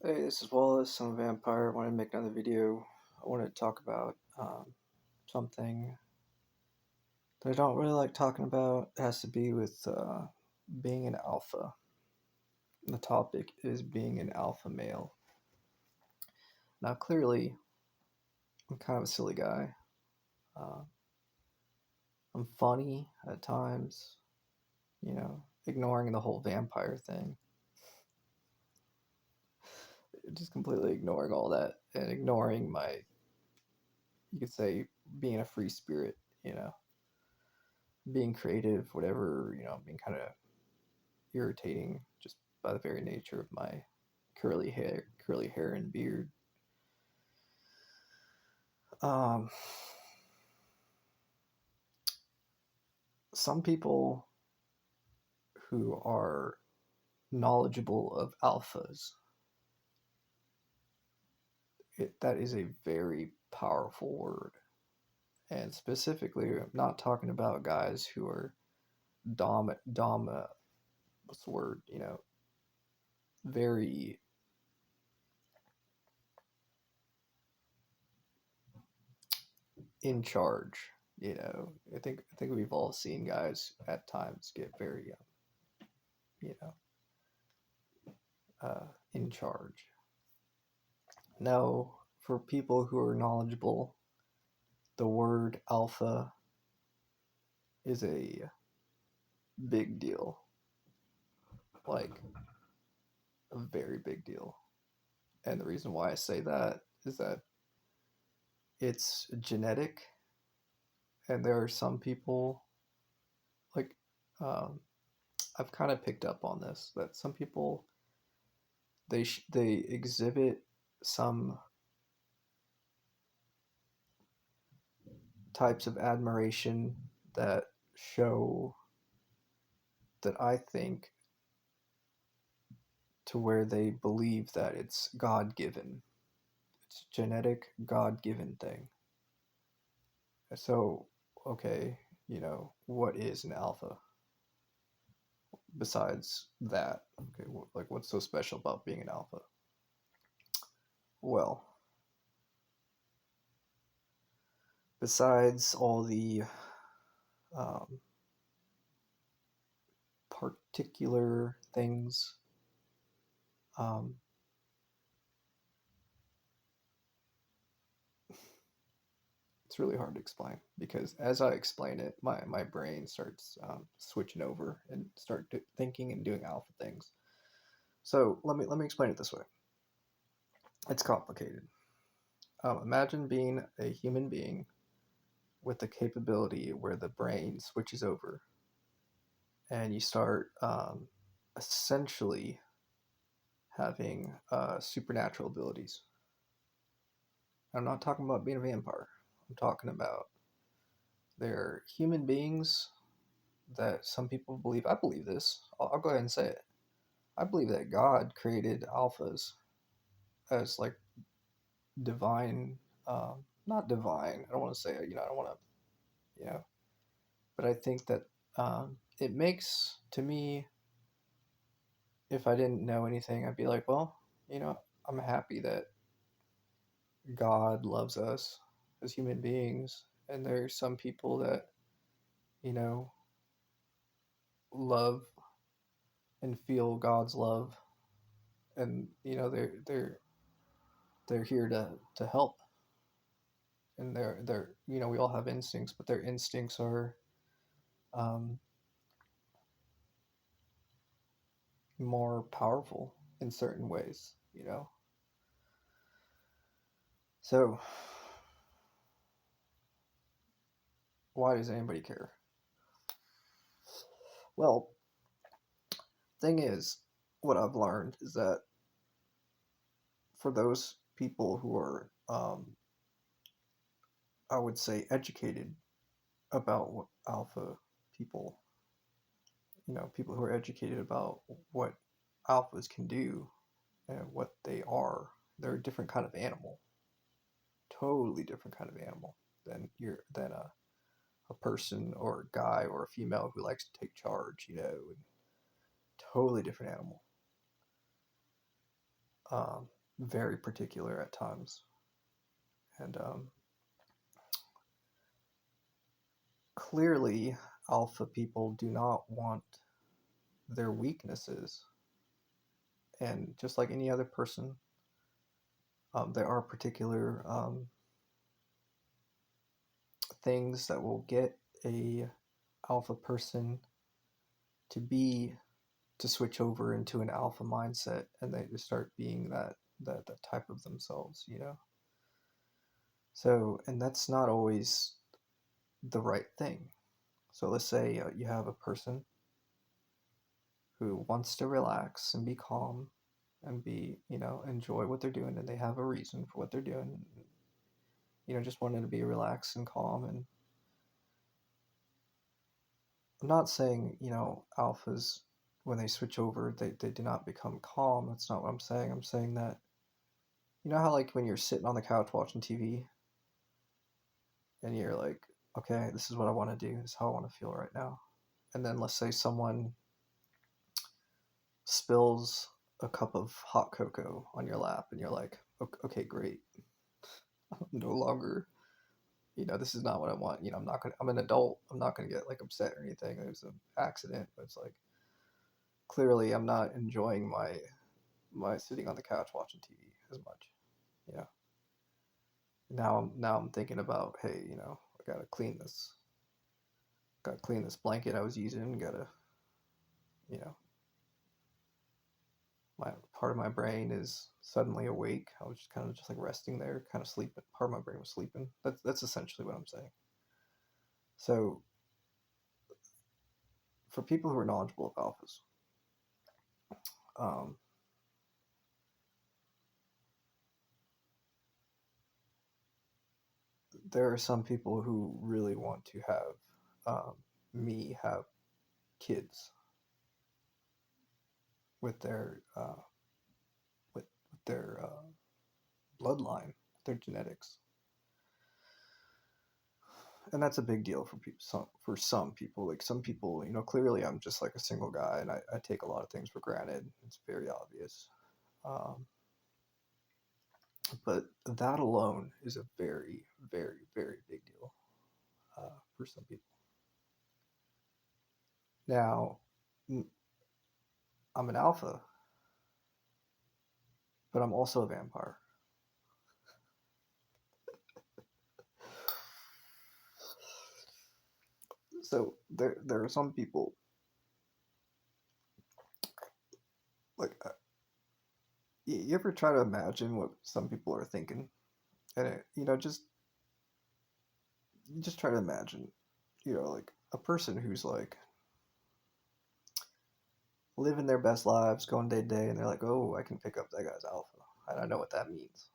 Hey, this is Wallace. I'm a vampire. I want to make another video. I want to talk about something that I don't really like talking about. It has to be with being an alpha. The topic is being an alpha male. Now, clearly, I'm kind of a silly guy. Uh, I'm funny at times, ignoring the whole vampire thing. Just completely ignoring all that and ignoring you could say, being a free spirit, you know, being creative, whatever, being kind of irritating just by the very nature of my curly hair and beard. Um, some people who are knowledgeable of alphas, that is a very powerful word. And specifically, I'm not talking about guys who are what's the word, very in charge. I think we've all seen guys at times get very, you know, in charge. Now, for people who are knowledgeable, the word alpha is a big deal, like a very big deal. And the reason why I say that is that it's genetic, and there are some people, like, um, I've kind of picked up on this, that some people they exhibit some types of admiration that show that I think to where they believe that it's God given. It's a genetic, God given thing. So, okay, what is an alpha besides that? Okay, like what's so special about being an alpha? Well, besides all the um, particular things, um, it's really hard to explain because as I explain it, my brain starts switching over and thinking and doing alpha things. So let me explain it this way. It's complicated. Imagine being a human being with the capability where the brain switches over and you start essentially having supernatural abilities. I'm not talking about being a vampire. I'm talking about they're human beings that some people believe. I believe this. I'll go ahead and say it. I believe that God created alphas as like divine, not divine. I don't want to say, I don't want to, but I think that it makes, to me, if I didn't know anything, I'd be like, well, I'm happy that God loves us as human beings. And there's some people that, you know, love and feel God's love. And, they're here to help. And they're, we all have instincts, but their instincts are um, more powerful in certain ways. So, why does anybody care? Well, thing is, what I've learned is that for those people who are, I would say, educated about what alpha people, people who are educated about what alphas can do and what they are, they're a different kind of animal, totally different kind of animal than a person or a guy or a female who likes to take charge, and totally different animal. very particular at times. And clearly, alpha people do not want their weaknesses. And just like any other person, there are particular things that will get a alpha person to be to switch over into an alpha mindset, and they just start being that type of themselves, you know. So, and that's not always the right thing. So let's say you have a person who wants to relax and be calm and be, enjoy what they're doing, and they have a reason for what they're doing, just wanting to be relaxed and calm. And I'm not saying, alphas, when they switch over, they do not become calm. That's not what I'm saying. I'm saying that, you know how, like, when you're sitting on the couch watching TV and you're like, okay, this is what I want to do, this is how I want to feel right now. And then let's say someone spills a cup of hot cocoa on your lap, and you're like, okay, great. I'm no longer, this is not what I want. I'm an adult. I'm not gonna get like upset or anything. There's an accident, but it's like, clearly I'm not enjoying my sitting on the couch watching TV as much. You know, now I'm thinking about, hey, I gotta clean this blanket I was using. Gotta, you know, my part of my brain is suddenly awake. I was just kind of just like resting there, kind of sleeping. Part of my brain was sleeping. That's essentially what I'm saying. So for people who are knowledgeable of alphas, um, there are some people who really want to have me have kids with their bloodline, their genetics, and that's a big deal for people. For some people, like some people, clearly I'm just like a single guy, and I take a lot of things for granted. It's very obvious, um, but that alone is a very, very, very big deal for some people. Now, I'm an alpha, but I'm also a vampire. So there are some people like, you ever try to imagine what some people are thinking, and you just try to imagine, like a person who's like living their best lives, going day to day, and they're like, oh, I can pick up that guy's alpha, and I know what that means.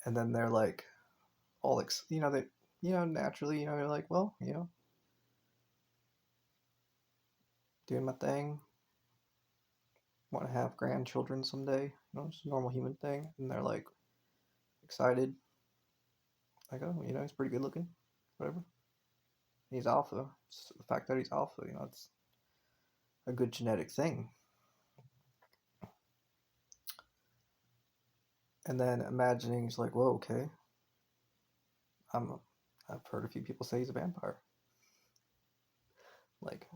And then they're like, all they, naturally, they're like, well, doing my thing, want to have grandchildren someday, it's a normal human thing, and they're like excited, like, oh, he's pretty good looking, whatever. He's alpha. It's the fact that he's alpha, it's a good genetic thing. And then imagining he's like, whoa, okay, I'm. I've heard a few people say he's a vampire. Like,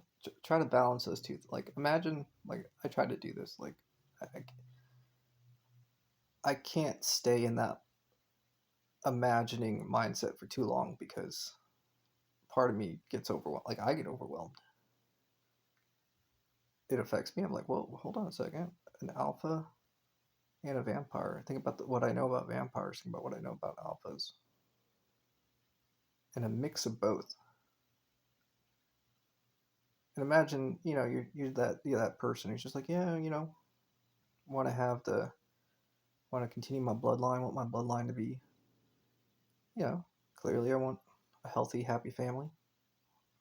try to balance those two. Like, imagine, like, I tried to do this. Like, I can't stay in that imagining mindset for too long, because part of me gets overwhelmed. Like, I get overwhelmed. It affects me. I'm like, well, hold on a second. An alpha and a vampire. Think about what I know about vampires. Think about what I know about alphas. And a mix of both. And imagine, you're that person who's just like, yeah, want to have the want to continue my bloodline. Want my bloodline to be, clearly I want a healthy, happy family.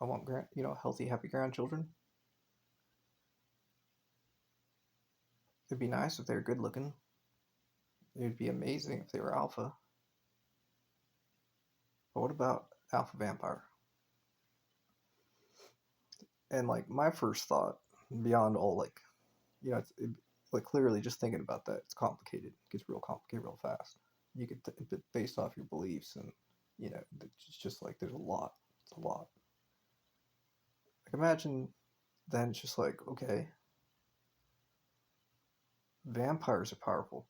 I want healthy, happy grandchildren. It'd be nice if they were good looking. It'd be amazing if they were alpha. But what about alpha vampire? And like my first thought, beyond all like like clearly just thinking about that, it's complicated. It gets real complicated real fast. You get based off your beliefs, and it's just like there's a lot. It's a lot. Like imagine then it's just like, okay, vampires are powerful.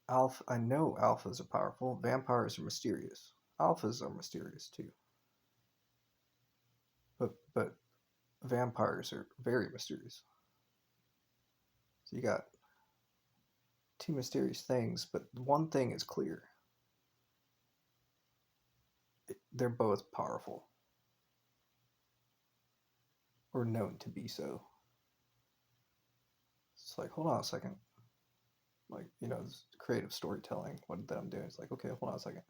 I know alphas are powerful. Vampires are mysterious. Alphas are mysterious too. But vampires are very mysterious. So you got two mysterious things, but one thing is clear. They're both powerful, or known to be so. It's like, hold on a second. Like, this creative storytelling, what that I'm doing. It's like, okay, hold on a second.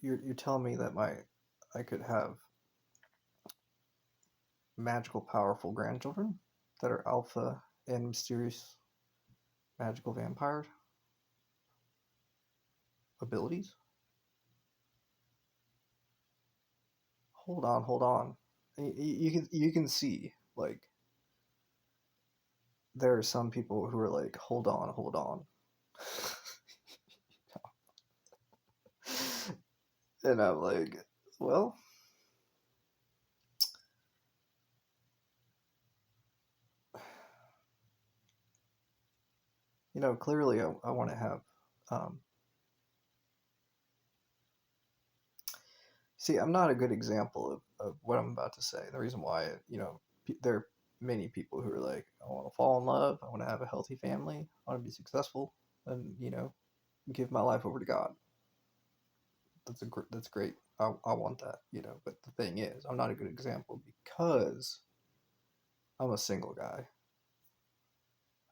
You're telling me that I could have magical, powerful grandchildren that are alpha and mysterious magical vampire abilities? Hold on. You can see like there are some people who are like, hold on, and I'm like, well, clearly I want to have. Um, See, I'm not a good example of what I'm about to say. The reason why, there are many people who are like, I want to fall in love, I want to have a healthy family, I want to be successful, and give my life over to God. That's great. I want that, But the thing is, I'm not a good example because I'm a single guy.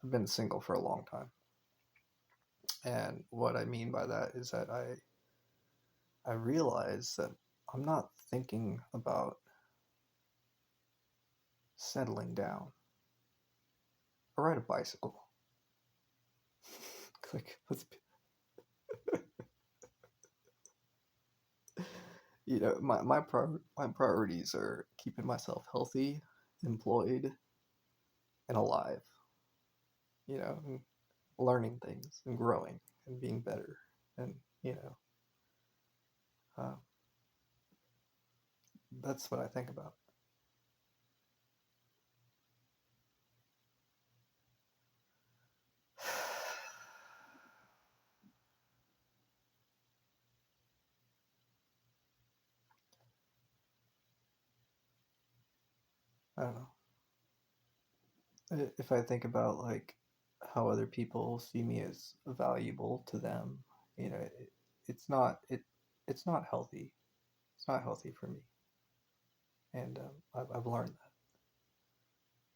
I've been single for a long time, and what I mean by that is that I realize that I'm not thinking about settling down. I ride a bicycle. Like, my priorities are keeping myself healthy, employed, and alive. And learning things and growing and being better, and uh, that's what I think about. I don't know. If I think about like how other people see me as valuable to them, it's not it's not healthy. It's not healthy for me, and I've learned that.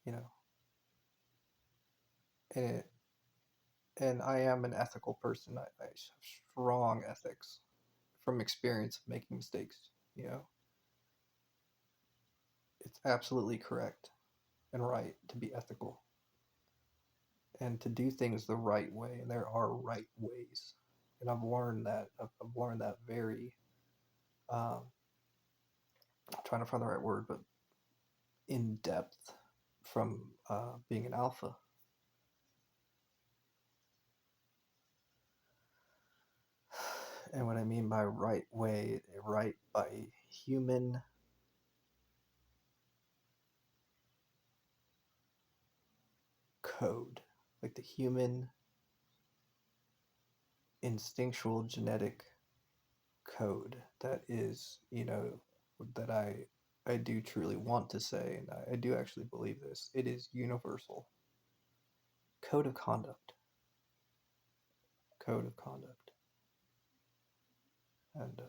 You know, and I am an ethical person. I have strong ethics from experience of making mistakes. You know, it's absolutely correct and right to be ethical and to do things the right way. And there are right ways, and I've learned that. I've learned that very. Um, I'm trying to find the right word, but in depth from being an alpha. And what I mean by right way, right by human code, like the human instinctual genetic code that is, that I do truly want to say, and I do actually believe this. It is universal. Code of conduct. Code of conduct. And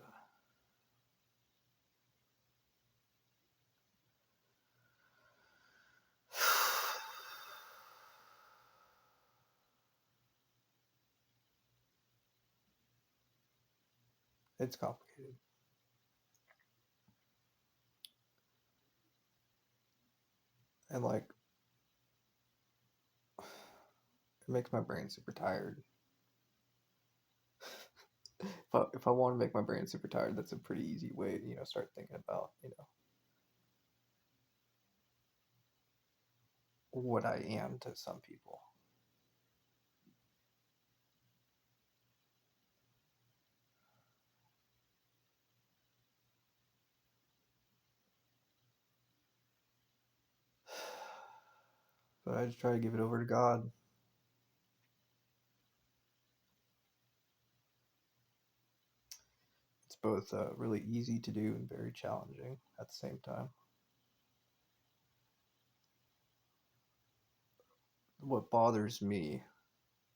it's complicated. And like, it makes my brain super tired. If I want to make my brain super tired, that's a pretty easy way to, start thinking about, what I am to some people. But I just try to give it over to God. It's both really easy to do and very challenging at the same time. What bothers me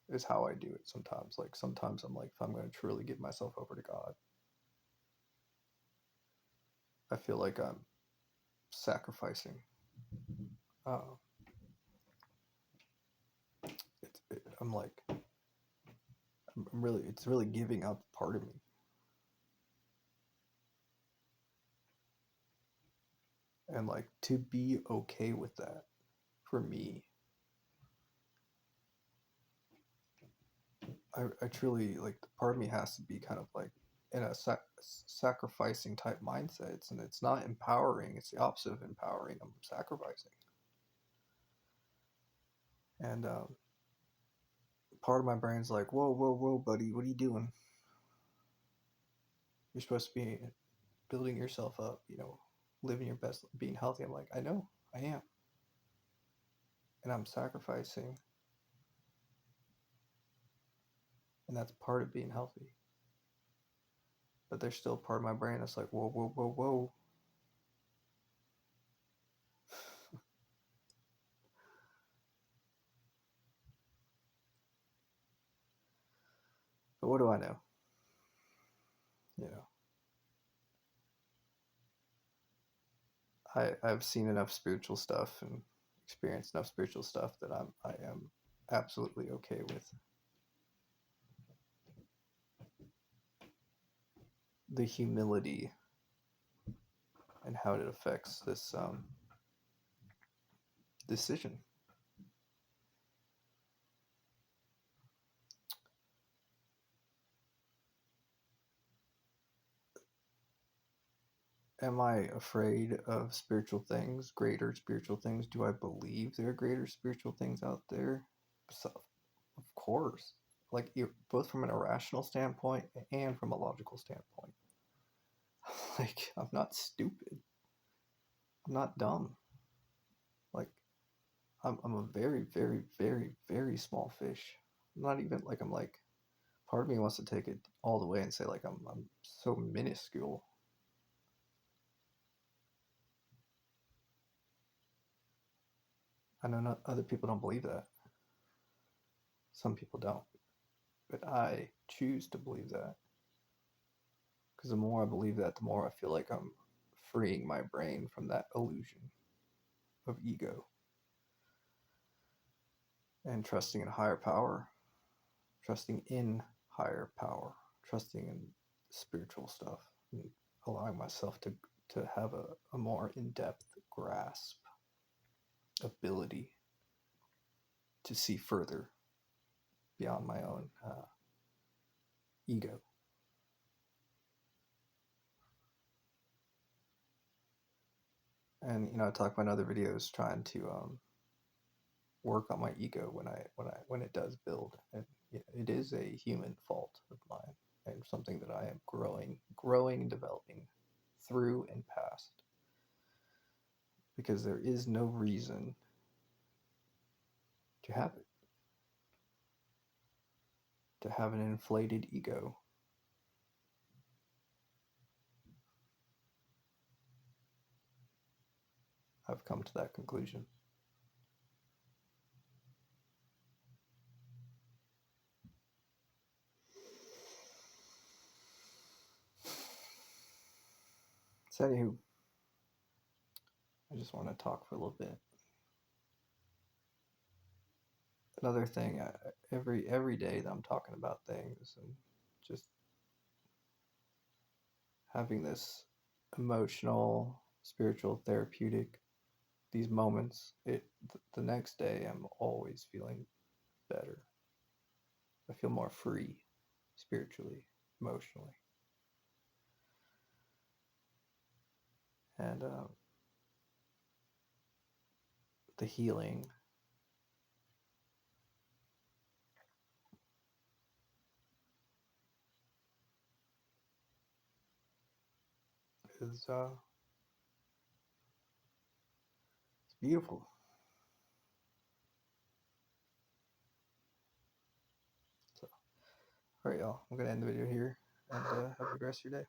is how I do it sometimes. Like sometimes I'm like, if I'm going to truly give myself over to God, I feel like I'm sacrificing. Uh, I'm like, I'm really, it's really giving up part of me. And like to be okay with that for me, I truly like part of me has to be kind of like in a sacrificing type mindset. And it's not empowering, it's the opposite of empowering. I'm sacrificing. And part of my brain's like, whoa, whoa, whoa, buddy, what are you doing? You're supposed to be building yourself up, living your best, being healthy. I'm like, I know, I am. And I'm sacrificing. And that's part of being healthy. But there's still part of my brain that's like, whoa, whoa, whoa, whoa. But what do I know? You know, I've seen enough spiritual stuff and experienced enough spiritual stuff that I am absolutely okay with the humility and how it affects this decision. Am I afraid of spiritual things, greater spiritual things? Do I believe there are greater spiritual things out there? So, of course. Like, both from an irrational standpoint and from a logical standpoint. Like, I'm not stupid. I'm not dumb. Like, I'm a very, very, very, very small fish. I'm not even like, I'm like, part of me wants to take it all the way and say, like, I'm so minuscule. I know not other people don't believe that. Some people don't. But I choose to believe that. Because the more I believe that, the more I feel like I'm freeing my brain from that illusion of ego and trusting in higher power, trusting in higher power, trusting in spiritual stuff, and allowing myself to have a more in depth grasp, ability to see further beyond my own ego. And I talk about in other videos trying to work on my ego when it does build, and it is a human fault of mine and something that I am growing and developing through and past, because there is no reason to have it, to have an inflated ego. I've come to that conclusion. So anywho, I just want to talk for a little bit. Another thing, every day that I'm talking about things and just having this emotional, spiritual, therapeutic, these moments, the next day I'm always feeling better. I feel more free spiritually, emotionally, and the healing is it's beautiful. So, all right, y'all. I'm gonna end the video here, and have a good rest of your day.